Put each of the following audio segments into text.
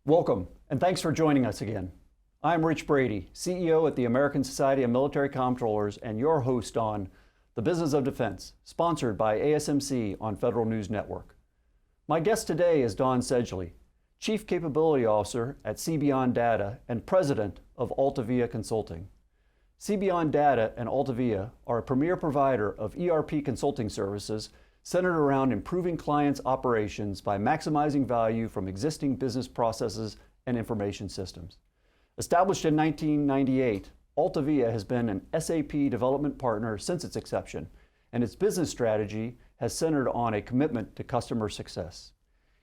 Welcome, and thanks for joining us again. I'm Rich Brady, CEO at the American Society of Military Comptrollers and your host on The Business of Defense, sponsored by ASMC on Federal News Network. My guest today is Don Sedgley, Chief Capability Officer at CBeyond Data and President of AltaVia Consulting. CBeyond Data and AltaVia are a premier provider of ERP consulting services centered around improving clients' operations by maximizing value from existing business processes and information systems. Established in 1998, AltaVia has been an SAP Development Partner since its inception, and its business strategy has centered on a commitment to customer success.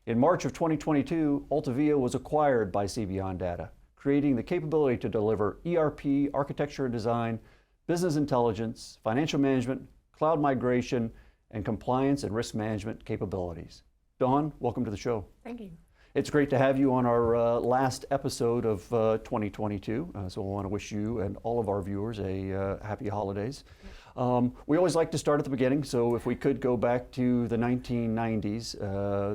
In March of 2022, AltaVia was acquired by CBeyond Data, creating the capability to deliver ERP, architecture and design, business intelligence, financial management, cloud migration, and compliance and risk management capabilities. Dawn, welcome to the show. Thank you. It's great to have you on our last episode of 2022. So I want to wish you and all of our viewers a happy holidays. We always like to start at the beginning, so if we could go back to the 1990s,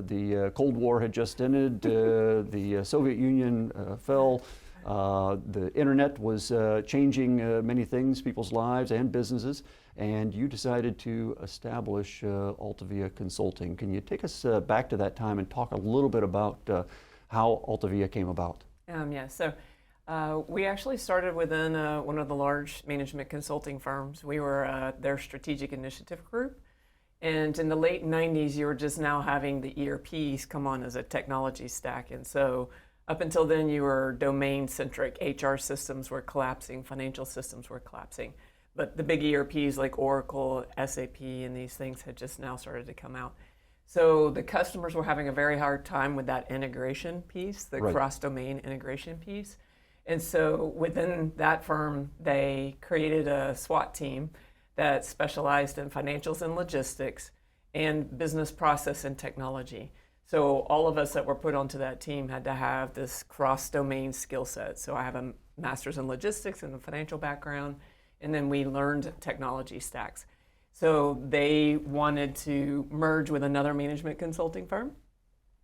the Cold War had just ended, the Soviet Union fell, the internet was changing many things, people's lives and businesses, and you decided to establish AltaVia Consulting. Can you take us back to that time and talk a little bit about how AltaVia came about? So we actually started within one of the large management consulting firms. We were their strategic initiative group. And in the late 90s, you were just now having the ERPs come on as a technology stack. And so up until then, you were domain-centric. HR systems were collapsing, financial systems were collapsing. But the big ERPs like Oracle, SAP, and these things had just now started to come out. So the customers were having a very hard time with that integration piece, the cross-domain integration piece. And so within that firm, they created a SWAT team that specialized in financials and logistics and business process and technology. So all of us that were put onto that team had to have this cross-domain skill set. So I have a master's in logistics and a financial background, and then we learned technology stacks. So they wanted to merge with another management consulting firm,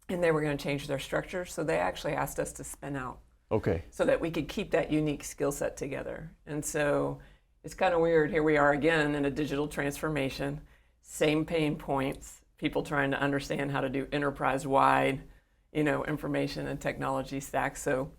and they were going to change their structure. So they actually asked us to spin out. Okay. So that we could keep that unique skill set together. And so it's kind of weird. Here we are again in a digital transformation, same pain points, people trying to understand how to do enterprise-wide, information and technology stacks. So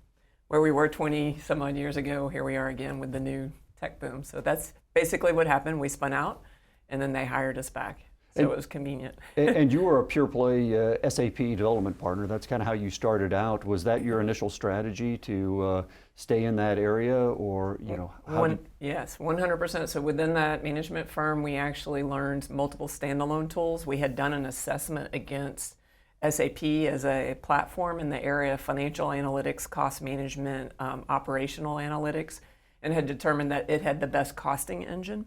where we were 20 some odd years ago, here we are again with the new tech boom. So that's basically what happened. We spun out, and then they hired us back. So it was convenient. And you were a pure play SAP Development Partner. That's kind of how you started out. Was that your initial strategy to stay in that area, or Yes, 100%. So within that management firm, we actually learned multiple standalone tools. We had done an assessment against SAP as a platform in the area of financial analytics, cost management, operational analytics, and had determined that it had the best costing engine.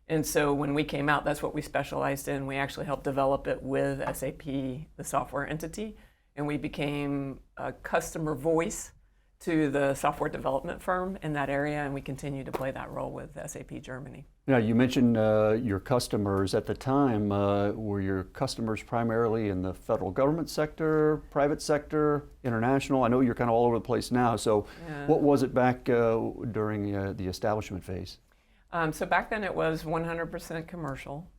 And so when we came out, that's what we specialized in. We actually helped develop it with SAP, the software entity, and we became a customer voice to the software development firm in that area, and we continue to play that role with SAP Germany. Now, you mentioned your customers at the time. Were your customers primarily in the federal government sector, private sector, international? I know you're kind of all over the place now, so what was it back during the establishment phase? So back then it was 100% commercial.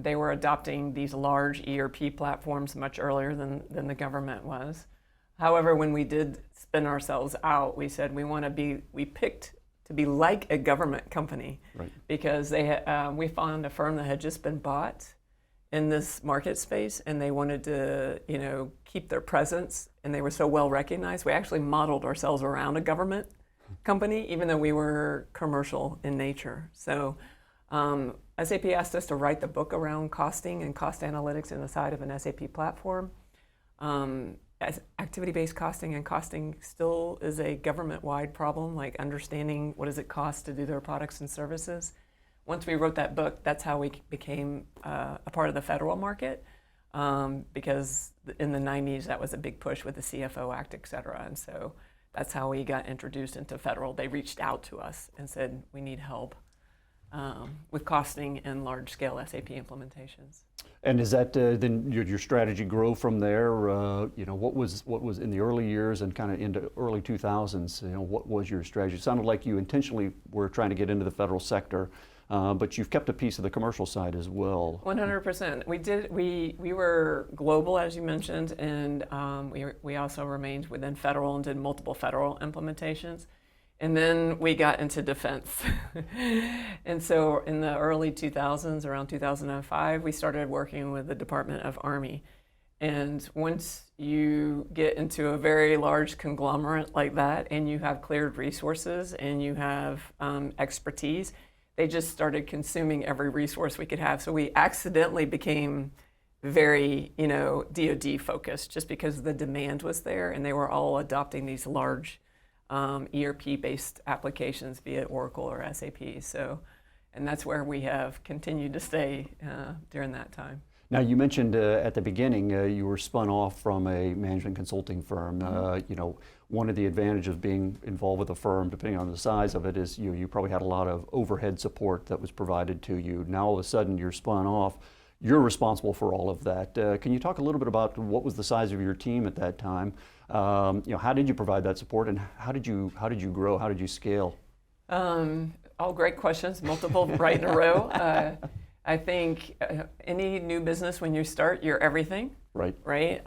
They were adopting these large ERP platforms much earlier than the government was. However, when we did spin ourselves out, we said we picked to be like a government company, because we found a firm that had just been bought in this market space, and they wanted to keep their presence, and they were so well recognized. We actually modeled ourselves around a government company, even though we were commercial in nature. So SAP asked us to write the book around costing and cost analytics inside of an SAP platform. As activity-based costing and costing still is a government-wide problem, like understanding what does it cost to do their products and services. Once we wrote that book, that's how we became a part of the federal market, because in the 90s, that was a big push with the CFO Act, et cetera. And so that's how we got introduced into federal. They reached out to us and said, we need help. with costing and large-scale SAP implementations. And is that then your strategy grow from there? What was in the early years and kind of into early 2000s? What was your strategy? It sounded like you intentionally were trying to get into the federal sector, but you've kept a piece of the commercial side as well. 100%. We did. We were global, as you mentioned, and we also remained within federal and did multiple federal implementations. And then we got into defense. And so in the early 2000s, around 2005, we started working with the Department of Army. And once you get into a very large conglomerate like that, and you have cleared resources and you have expertise, they just started consuming every resource we could have. So we accidentally became very, DoD focused, just because the demand was there, and they were all adopting these large ERP-based applications, be it Oracle or SAP. So, and that's where we have continued to stay during that time. Now, you mentioned at the beginning you were spun off from a management consulting firm. One of the advantages of being involved with a firm, depending on the size of it, is you probably had a lot of overhead support that was provided to you. Now, all of a sudden, you're spun off. You're responsible for all of that. Can you talk a little bit about what was the size of your team at that time? How did you provide that support, and how did you grow? How did you scale? All great questions, multiple right in a row. I think any new business, when you start, you're everything. Right. Right.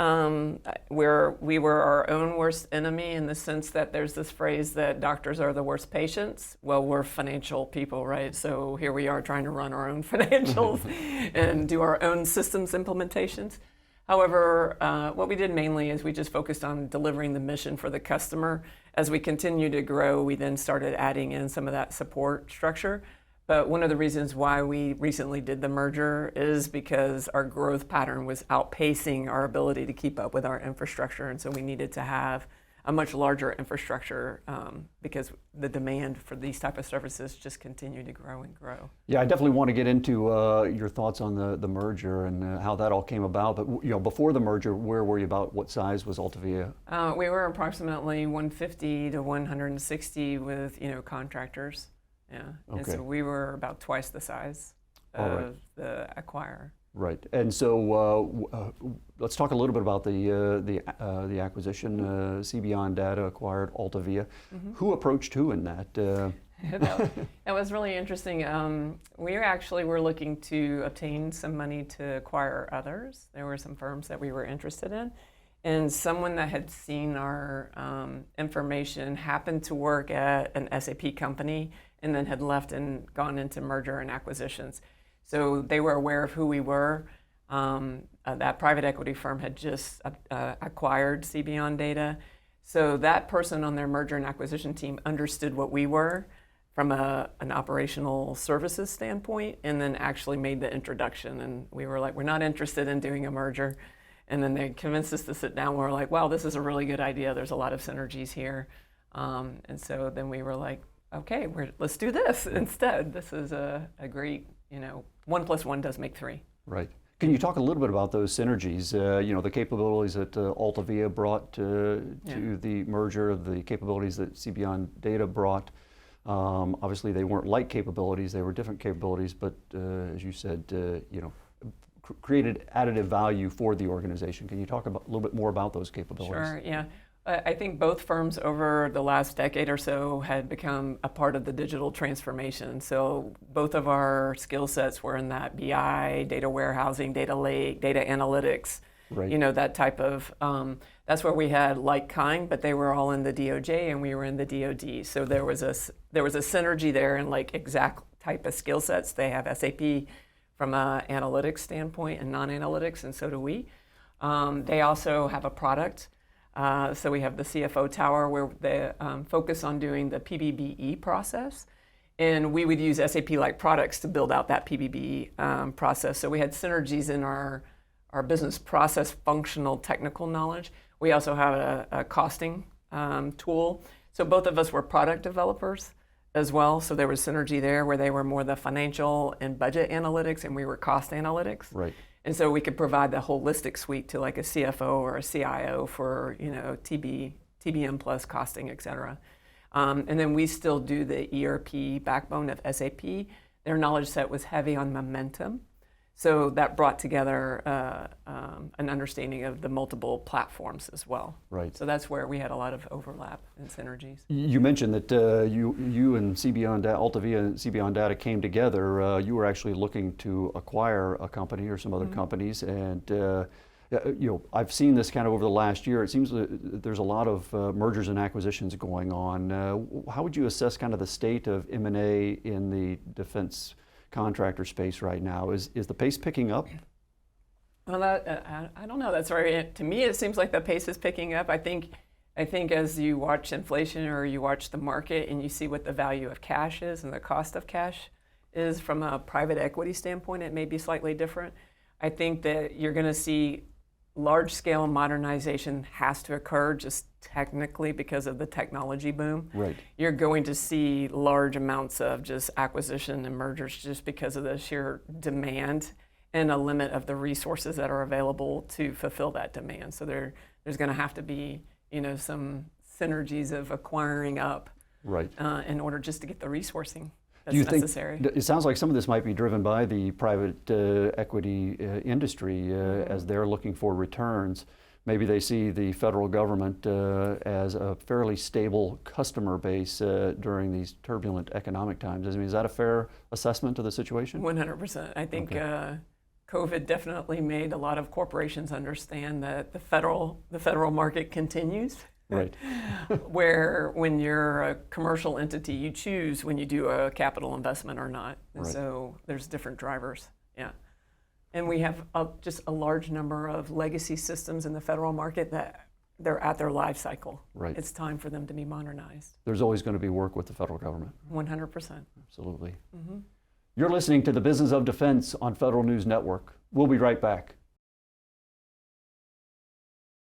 We were our own worst enemy, in the sense that there's this phrase that doctors are the worst patients. Well, we're financial people, right? So here we are trying to run our own financials and do our own systems implementations. However, what we did mainly is we just focused on delivering the mission for the customer. As we continued to grow, we then started adding in some of that support structure. But one of the reasons why we recently did the merger is because our growth pattern was outpacing our ability to keep up with our infrastructure. And so we needed to have a much larger infrastructure because the demand for these type of services just continued to grow and grow. Yeah, I definitely want to get into your thoughts on the merger and how that all came about. But before the merger, where were you about? What size was Altavia? We were approximately 150 to 160 with contractors. Yeah, okay. And so we were about twice the size of the acquirer. Right, and so let's talk a little bit about the acquisition. CBeyond Data acquired Altavia. Mm-hmm. Who approached who in that? That was really interesting. We actually were looking to obtain some money to acquire others. There were some firms that we were interested in, and someone that had seen our information happened to work at an SAP company, and then had left and gone into merger and acquisitions. So they were aware of who we were. That private equity firm had just acquired CBeyond Data. So that person on their merger and acquisition team understood what we were from an operational services standpoint, and then actually made the introduction. And we were like, we're not interested in doing a merger. And then they convinced us to sit down. We were like, wow, this is a really good idea. There's a lot of synergies here. And so then we were like, okay, let's do this instead. This is a great, 1 + 1 does make 3. Right. Can you talk a little bit about those synergies? The capabilities that Altavia brought to the merger, the capabilities that CBeyond Data brought. Obviously, they weren't like capabilities; they were different capabilities. But as you said, created additive value for the organization. Can you talk a little bit more about those capabilities? Sure. Yeah. I think both firms over the last decade or so had become a part of the digital transformation. So both of our skill sets were in that BI, data warehousing, data lake, data analytics, right. That type of, that's where we had like kind, but they were all in the DOJ and we were in the DOD. So there was a synergy there in like exact type of skill sets. They have SAP from an analytics standpoint and non-analytics, and so do we. They also have a product. So we have the CFO Tower where they focus on doing the PBBE process. And we would use SAP-like products to build out that PBBE process. So we had synergies in our business process functional technical knowledge. We also have a costing tool. So both of us were product developers as well. So there was synergy there where they were more the financial and budget analytics and we were cost analytics. Right. And so we could provide the holistic suite to like a CFO or a CIO for, TBM plus costing, et cetera. And then we still do the ERP backbone of SAP. Their knowledge set was heavy on momentum. So that brought together an understanding of the multiple platforms as well. Right. So that's where we had a lot of overlap and synergies. You mentioned that you and Alta and CB on Data came together. You were actually looking to acquire a company or some other companies, and I've seen this kind of over the last year. It seems that there's a lot of mergers and acquisitions going on. How would you assess kind of the state of M&A in the defense contractor space right now? Is the pace picking up? Well, I don't know. That's right. To me, it seems like the pace is picking up. I think as you watch inflation or you watch the market and you see what the value of cash is and the cost of cash is from a private equity standpoint, it may be slightly different. I think that you're going to see large-scale modernization has to occur just technically because of the technology boom. Right. You're going to see large amounts of just acquisition and mergers just because of the sheer demand and a limit of the resources that are available to fulfill that demand. So there's going to have to be, some synergies of acquiring up, right, in order just to get the resourcing that's Do you necessary. think, it sounds like some of this might be driven by the private equity industry as they're looking for returns. Maybe they see the federal government as a fairly stable customer base during these turbulent economic times. I mean, is that a fair assessment of the situation? 100%. I think COVID definitely made a lot of corporations understand that the federal market continues. Right. Where when you're a commercial entity, you choose when you do a capital investment or not. And Right. so there's different drivers. Yeah. And we have just a large number of legacy systems in the federal market that they're at their life cycle. Right. It's time for them to be modernized. There's always going to be work with the federal government. 100%. Absolutely. You're listening to The Business of Defense on Federal News Network. We'll be right back.